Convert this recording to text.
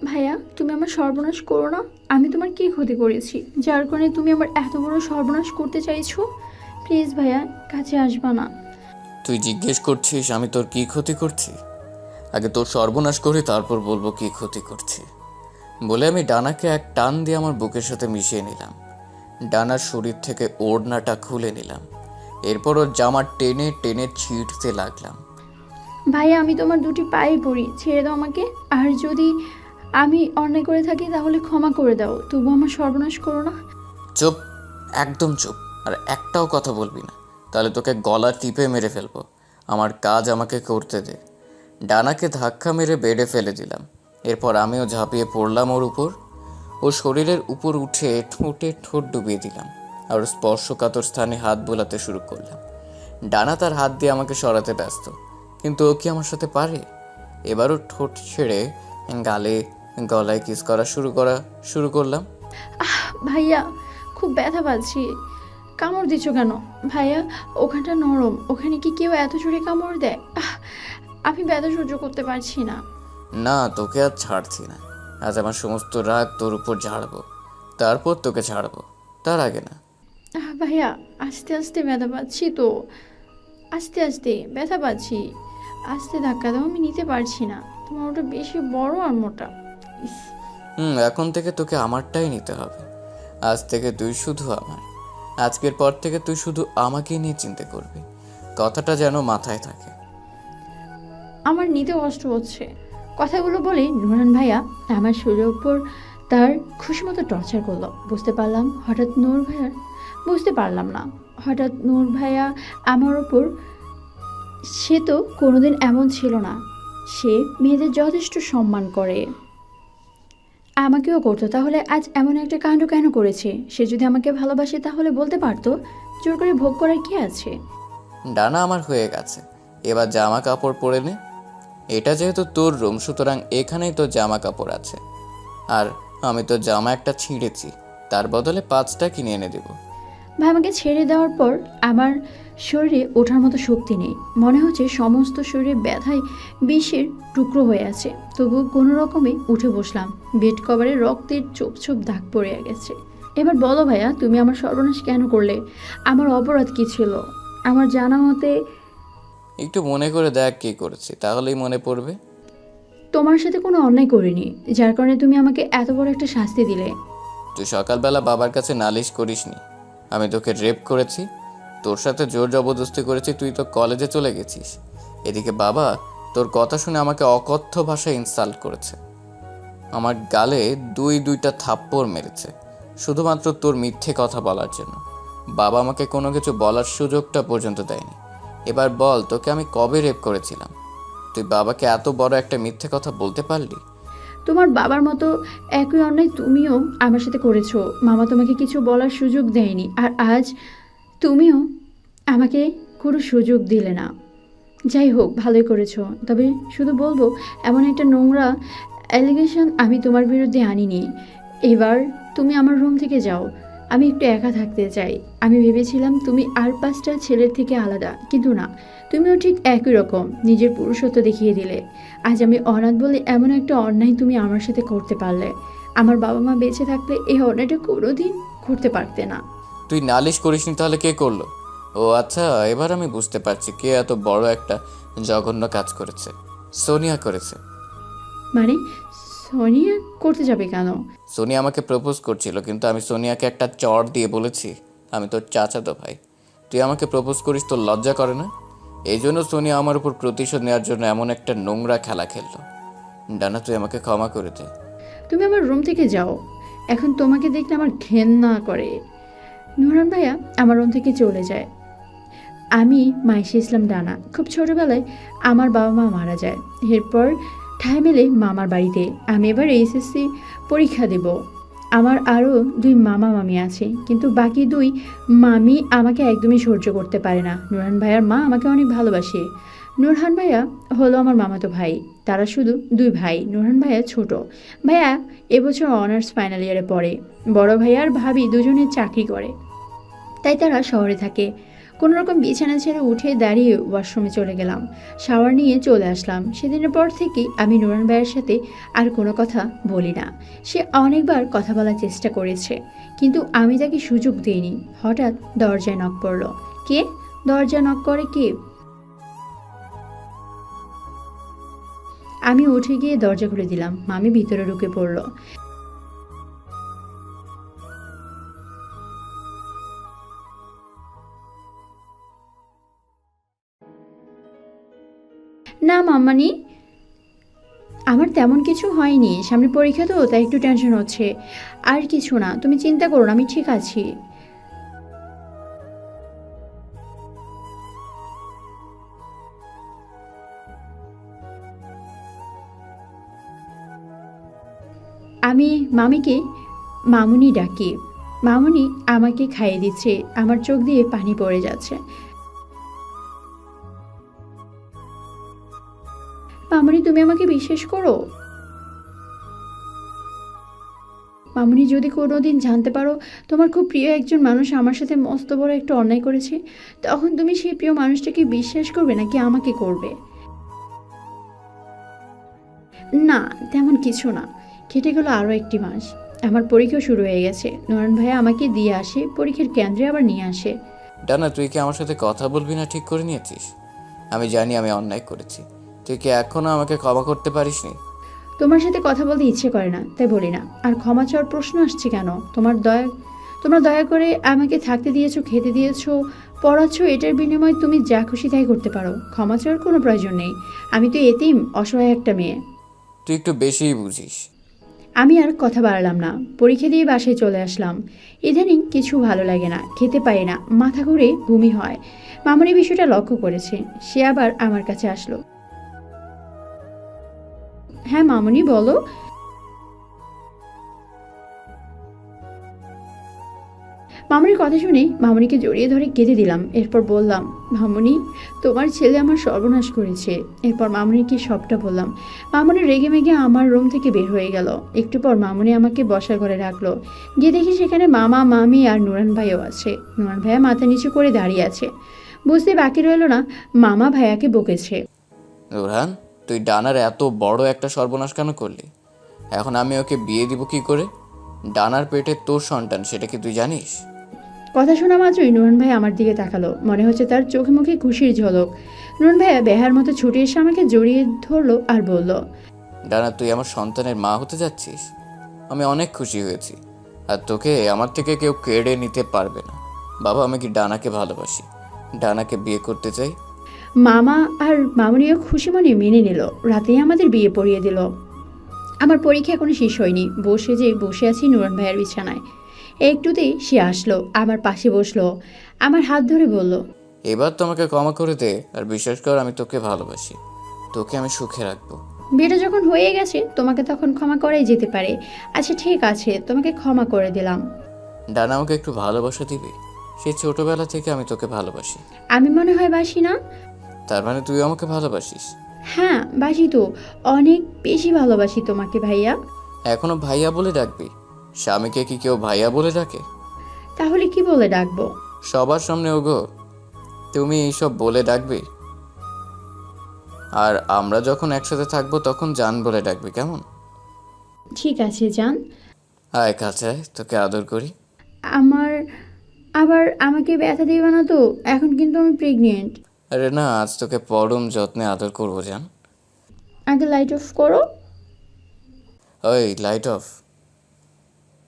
ভাইয়া তুমি আমার সর্বনাশ করো না। আমি তোমার কি ক্ষতি করেছি যার কারণে তুমি আমার এত বড় সর্বনাশ করতে চাইছো? প্লিজ ভাইয়া, কাছে আসবা না। তুই জিজ্ঞেস করছিস আমি তোর কি ক্ষতি করছি? আগে তোর সর্বনাশ করি তারপর বলবো কি ক্ষতি করছি। বলে আমি ডানাকে এক টান দিয়ে আমার বুকের সাথে মিশিয়ে নিলাম। ডানার শরীর থেকে ওড়নাটা খুলে নিলাম। এরপর ওর জামা টেনে টেনে ছিঁড়তে লাগলাম। ভাইয়া আমি তোমার দুটি পায়ে পড়ি, ছেড়ে দাও আমাকে। আর যদি আমি অন্যায় করে থাকি তাহলে ক্ষমা করে দাও, তবু আমার সর্বনাশ করো না। চুপ, একদম চুপ। আর একটাও কথা বলবি না, তাহলে তোকে গলা টিপে মেরে ফেলবো। আমার কাজ আমাকে করতে দে। ডানাকে ধাক্কা মেরে বেডে ফেলে দিলাম। এরপর আমিও ঝাঁপিয়ে পড়লাম ওর উপর। ওর শরীরের উপর উঠে ঠোঁটে ঠোঁট ডুবিয়ে দিলাম আর ওর স্পর্শকাতর স্থানে হাত বোলাতে শুরু করলাম। ডানা তার হাত দিয়ে আমাকে সরাতে ব্যস্ত, কিন্তু ও কি আমার সাথে পারে? এবারও ঠোঁট ছেড়ে গালে গলায় কিস শুরু করলাম। ভাইয়া খুব ব্যথা পাচ্ছি। কামড় দিচ্ছ কেন ভাইয়া? ওখানটা নরম, ওখানে কি কেউ এত জোরে কামড় দেয়? আমি ব্যথা সহ্য করতে পারছি না। না, তোকে আর ছাড়ছি না। আজ আমার সমস্ত রাগ তোর উপর ঝাড়বো, তারপর তোকে ছাড়বো, তার আগে না। ভাইয়া আস্তে আস্তে ব্যথা পাচ্ছি তো, আস্তে আস্তে ব্যথা পাচ্ছি। আস্তে ধাক্কা দাও, আমি নিতে পারছি না। তোমার ওটা বেশি বড় আর মোটা। ইস। এখন থেকে তোকে আমারটাই নিতে হবে। আজ থেকে তুই শুধু আমার। আজকের পর থেকে তুই শুধু আমাকেই নিয়ে চিন্তা করবি। কথাটা যেন মাথায় থাকে। আমার নিতে কষ্ট হচ্ছে। কথাগুলো বলে নুরহান ভাইয়া আমার শরীরের উপর তার খুশি মতো টর্চার করলো। বুঝতে পারলাম না হঠাৎ নূর ভাইয়া আমার ওপর। সে তো কোনোদিন এমন ছিল না। সে মেয়েদের যথেষ্ট সম্মান করে, আমাকেও করতো। তাহলে আজ এমন একটা কাণ্ড কেন করেছে? সে যদি আমাকে ভালোবাসে তাহলে বলতে পারতো। জোর করে ভোগ করার কি আছে? ডানা আমার হয়ে গেছে, এবার জামা কাপড় পরে নে। এটা যেহেতু তোর রুম, সুতরাং এখানেই তোর জামা কাপড় আছে। আর আমি তো জামা একটা ছিঁড়েছি, তার বদলে 5টা কিনে এনে দেবো। ভাই আমাকে ছেড়ে দেওয়ার পর আমার শরীরে ওঠার মতো শক্তি নেই। মনে হচ্ছে সমস্ত শরীরে ব্যথায় বিষের টুকরো হয়ে আছে। তবু কোনো রকমে উঠে বসলাম। বেড কভারে রক্তের ছোপ ছোপ দাগ পড়ে গেছে। এবার বলো ভাইয়া, তুমি আমার সর্বনাশ কেন করলে? আমার অপরাধ কি ছিল? আমার জানা মতে একটু মনে করে দেখ কী করেছি, তাহলেই মনে পড়বে। তোমার সাথে কোনো অন্যায় করিনি, যার কারণে তুমি আমাকে এত বড় একটা শাস্তি দিলে। তুই সকালবেলা বাবার কাছে নালিশ করিসনি আমি তোকে রেপ করেছি? তোর সাথে জোর জবরদস্তি করেছি, তুই তো কলেজে চলে গেছিস। এদিকে বাবা তোর কথা শুনে আমাকে অকথ্য ভাষায় ইনসাল্ট করেছে। আমার গালে দুইটা থাপ্পড় মেরেছে, শুধুমাত্র তোর মিথ্যে কথা বলার জন্য। বাবা আমাকে কোনো কিছু বলার সুযোগটা পর্যন্ত দেয়নি। এবার বল, তোকে আমি কবে রেপ করেছিলাম? তুই বাবাকে এত বড় একটা মিথ্যে কথা বলতে পারলি? তোমার বাবার মতো একই অন্যায় তুমিও আমার সাথে করেছো। মামা তোমাকে কিছু বলার সুযোগ দেয়নি, আর আজ তুমিও আমাকে কোনো সুযোগ দিলে না। যাই হোক, ভালোই করেছো। তবে শুধু বলবো, এমন একটা নোংরা অ্যালিগেশন আমি তোমার বিরুদ্ধে আনিনি। এবার তুমি আমার রুম থেকে যাও। আমি একটু একা থাকতে চাই। আমি ভেবেছিলাম তুমি আর 5টা ছেলের থেকে আলাদা, কিন্তু না, তুমিও ঠিক একই রকম নিজের পুরুষত্ব দেখিয়ে দিলে। আজ আমি অনাথ বলে এমন একটা অন্যায় তুমি আমার সাথে করতে পারলে। আমার বাবা মা বেঁচে থাকলে এই অন্যায়টা কোনোদিন করতে পারতে না। তুই নালিশ করিসনি, তাহলে কে করলো? ও আচ্ছা, এবার আমি বুঝতে পারছি কে এত বড় একটা জঘন্য কাজ করেছে। সোনিয়া করেছে। মানে সোনিয়া করতে যাবে কেন? সোনিয়া আমাকে প্রপোজ করছিল, কিন্তু আমি সোনিয়াকে একটা চড় দিয়ে বলেছি আমি তোর চাচাতো ভাই, তুই আমাকে প্রপোজ করিস, তোর লজ্জা করে না? এই জন্য সোনিয়া আমার উপর প্রতিশোধ নেওয়ার জন্য এমন একটা নোংরা খেলা খেললো। ডানা, তুই আমাকে ক্ষমা করে দে। তুমি আমার রুম থেকে যাও। এখন তোমাকে দেখলে আমার ঘেন্না করে। নুরহান ভাইয়া আমার রুম থেকে চলে যায়। আমি মাইশা ইসলাম ডানা। খুব ছোটবেলায় আমার বাবা মা মারা যায়। এরপর ঠাঁই মেলে মামার বাড়িতে। আমি এবার এইচএসসি পরীক্ষা দেব। আমার আরও 2 মামা মামি আছে, কিন্তু বাকি 2 মামি আমাকে একদমই সহ্য করতে পারে না। নুরহান ভাইয়ার মা আমাকে অনেক ভালোবাসে। নুরহান ভাইয়া হলো আমার মামাতো ভাই। তারা শুধু 2 ভাই। নুরহান ভাইয়া ছোট। ভাইয়া এবছর অনার্স ফাইনাল ইয়ারে পড়ে। বড় ভাইয়া আর ভাবি দুজনে চাকরি করে, তাই তারা শহরে থাকে। কোনোরকম বিছানা ছেড়ে উঠে দাঁড়িয়ে ওয়াশরুমে চলে গেলাম। শাওয়ার নিয়ে চলে আসলাম। সেদিনের পর থেকেই আমি নুরান ভাইয়ের সাথে আর কোনো কথা বলি না। সে অনেকবার কথা বলার চেষ্টা করেছে, কিন্তু আমি তাকে সুযোগ দিইনি। হঠাৎ দরজায় নক পড়ল। কে? দরজা নক করে কে? আমি উঠে গিয়ে দরজা খুলে দিলাম। মামি ভিতরে ঢুকে পড়ল। না মাম্মানি, আমার তেমন কিছু হয়নি। সামনে পরীক্ষা তো, তাই একটু টেনশন হচ্ছে। আর কিছু না, তুমি চিন্তা করো না, আমি ঠিক আছি। আমি মামিকে মামুনি ডাকি। মামুনি আমাকে খাইয়ে দিচ্ছে। আমার চোখ দিয়ে পানি পড়ে যাচ্ছে। মামুনি, তুমি আমাকে বিশ্বাস করো? মামুনি, যদি কোনোদিন জানতে পারো তোমার খুব প্রিয় একজন মানুষ আমার সাথে মস্ত বড় একটা অন্যায় করেছে, তখন তুমি সেই প্রিয় মানুষটাকে বিশ্বাস করবে নাকি আমাকে করবে? না, তেমন কিছু না। কেটে গেল আরও একটি মাস। আমার পরীক্ষা শুরু হয়ে গেছে। নুরান ভাইয়া আমাকে দিয়ে আসে, পরীক্ষার কেন্দ্রে আবার নিয়ে আসে। ডানা, তুই কি আমার সাথে কথা বলবি না ঠিক করে নিয়েছিস? আমি জানি আমি অন্যায় করেছি। তুই কি এখনও আমাকে ক্ষমা করতে পারিসনি? তোমার সাথে কথা বলতে ইচ্ছে করে না, তাই বলি না। আর ক্ষমা চাওয়ার প্রশ্ন আসছে কেন? তোমরা দয়া করে আমাকে থাকতে দিয়েছো, খেতে দিয়েছো, পড়াচ্ছো, এটার বিনিময়ে তুমি যা খুশি তাই করতে পারো। ক্ষমা চাওয়ার কোনো প্রয়োজন নেই। আমি তো এতিম, অসহায় একটা মেয়ে। তুই একটু বেশিই বুঝিস। আমি আর কথা বাড়ালাম না। পরীক্ষা দিয়ে বাসায় চলে আসলাম। ইদানিং কিছু ভালো লাগে না, খেতে পারি না, মাথা ঘুরে বমি হয়। মামুনি বিষয়টা লক্ষ্য করেছে। সে আবার আমার কাছে আসলো। হ্যাঁ মামুনি, বলো। মামুনির কথা শুনে মামুনিকে জড়িয়ে ধরে কেঁদে দিলাম। এরপর বললাম, মামুনি, তোমার ছেলে আমার সর্বনাশ করেছে। এরপর মামুনিকে সবটা বললাম। মামুনি রেগে মেগে আমার রুম থেকে বের হয়ে গেল। একটু পর মামুনি আমাকে বসার ঘরে রাখলো। গিয়ে দেখি সেখানে মামা, মামি আর নুরান ভাইও আছে। নুরান ভাইয়া মাথা নিচু করে দাঁড়িয়ে আছে। বুঝতে বাকি রইল না, মামা ভাইয়াকে বকেছে। নুরহান, তুই ডানার এত বড় একটা সর্বনাশ কেন করলি? এখন আমি ওকে বিয়ে দিব কি করে? ডানার পেটে তোর সন্তান, সেটা কি তুই জানিস? কথা শোনা মাত্রই নুরান ভাই আমার দিকে তাকালো। মনে হচ্ছে তার চোখে মুখে খুশির ঝলক। নুরান ভাইয়া বেহার মতো ছুটে এসে আমাকে জড়িয়ে ধরলো আর বলল, ডানা, তুই আমার সন্তানের মা হতে যাচ্ছিস। আমি অনেক খুশি হয়েছি। আর তোকে আমার থেকে কেউ কেড়ে নিতে পারবে না। বাবা, আমি কি ডানাকে ভালোবাসি, ডানাকে বিয়ে করতে চাই। মামা আর মামুনিও খুশি মনে মেনে নিল। রাতেই আমাদের বিয়ে পড়িয়ে দিল। আমার পরীক্ষা এখনো শেষ হয়নি। বসে আছি নুরান ভাইয়ের বিছানায়। একটুতেই সে আসলো, আমার পাশে বসলো, আমার হাত ধরে বলল, এবার তোমাকে ক্ষমা করে দে, আর বিশ্বাস কর আমি তোকে ভালোবাসি। তোকে আমি সুখে রাখবো। বিয়েটা যখন হয়ে গেছে তোমাকে তখন ক্ষমা করাই যেতে পারে। আচ্ছা ঠিক আছে, তোমাকে ক্ষমা করে দিলাম। ডানা, আমাকে একটু ভালোবাসা দিবি? সেই ছোটবেলা থেকে আমি তোকে ভালোবাসি। আমি মনে হয় বাসি না? তার মানে তুই আমাকে ভালোবাসিস? হ্যাঁ বাসি তো, অনেক বেশি ভালোবাসি তোমাকে ভাইয়া। এখনো ভাইয়া বলে ডাকবি? স্বামীকে কি কেউ ভাইয়া বলে ডাকে? তাহলে কি বলে ডাকবো? সবার সামনে ওগো তুমি এইসব বলে ডাকবি? আর আমরা যখন একসাথে থাকবো তখন জান বলে ডাকবি, কেমন? ঠিক আছে জান। আয় কাছে আয়, তোকে আদর করি। আমার আবার আমাকে ব্যথা দিবে না তো? এখন কিন্তু আমি প্রেগনেন্ট। আরে না, আজ তোকে পরম যত্নে আদর করবো জান। আগে লাইট অফ করো। ওই লাইট অফ।